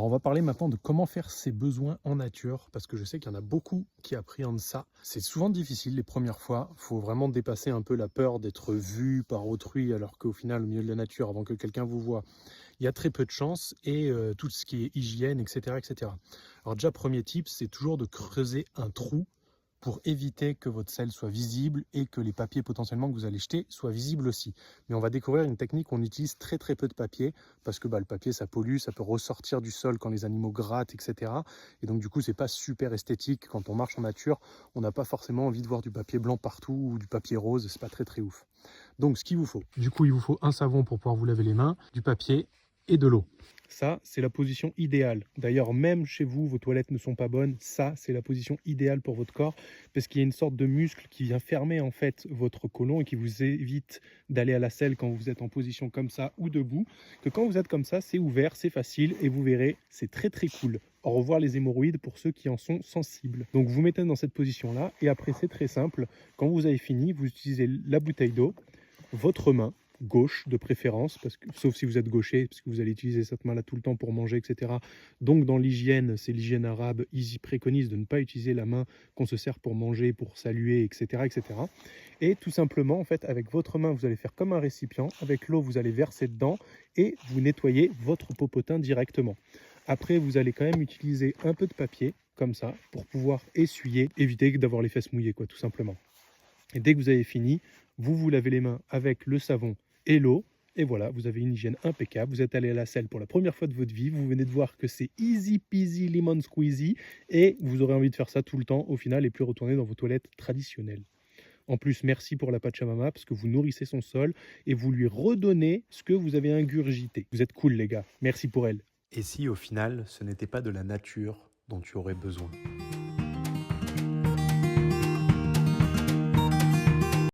Alors on va parler maintenant de comment faire ses besoins en nature, parce que je sais qu'il y en a beaucoup qui appréhendent ça. C'est souvent difficile les premières fois, il faut vraiment dépasser un peu la peur d'être vu par autrui, alors qu'au final, au milieu de la nature, avant que quelqu'un vous voie, il y a très peu de chances, et tout ce qui est hygiène, etc., etc. Alors déjà, premier tip, c'est toujours de creuser un trou pour éviter que votre selle soit visible et que les papiers potentiellement que vous allez jeter soient visibles aussi. Mais on va découvrir une technique où on utilise très peu de papier parce que le papier ça pollue, ça peut ressortir du sol quand les animaux grattent, etc. Et donc du coup c'est pas super esthétique quand on marche en nature, on n'a pas forcément envie de voir du papier blanc partout ou du papier rose, c'est pas très ouf. Donc ce qu'il vous faut, du coup il vous faut un savon pour pouvoir vous laver les mains, du papier et de l'eau. Ça, c'est la position idéale. D'ailleurs, même chez vous, vos toilettes ne sont pas bonnes. Ça, c'est la position idéale pour votre corps parce qu'il y a une sorte de muscle qui vient fermer en fait votre côlon et qui vous évite d'aller à la selle quand vous êtes en position comme ça ou debout. Que quand vous êtes comme ça, c'est ouvert, c'est facile et vous verrez, c'est très cool. Au revoir les hémorroïdes pour ceux qui en sont sensibles. Donc vous mettez dans cette position-là et après c'est très simple. Quand vous avez fini, vous utilisez la bouteille d'eau, votre main gauche de préférence, parce que, sauf si vous êtes gaucher, parce que vous allez utiliser cette main-là tout le temps pour manger, etc. Donc dans l'hygiène, c'est l'hygiène arabe, ils y préconisent de ne pas utiliser la main qu'on se sert pour manger, pour saluer, etc., etc. Et tout simplement, en fait, avec votre main, vous allez faire comme un récipient, avec l'eau, vous allez verser dedans et vous nettoyez votre popotin directement. Après, vous allez quand même utiliser un peu de papier, comme ça, pour pouvoir essuyer, éviter d'avoir les fesses mouillées, quoi, tout simplement. Et dès que vous avez fini, vous vous lavez les mains avec le savon et l'eau. Et voilà, vous avez une hygiène impeccable. Vous êtes allé à la selle pour la première fois de votre vie. Vous venez de voir que c'est easy peasy lemon squeezy. Et vous aurez envie de faire ça tout le temps au final et puis retourner dans vos toilettes traditionnelles. En plus, merci pour la Pachamama parce que vous nourrissez son sol et vous lui redonnez ce que vous avez ingurgité. Vous êtes cool les gars. Merci pour elle. Et si au final, ce n'était pas de la nature dont tu aurais besoin ?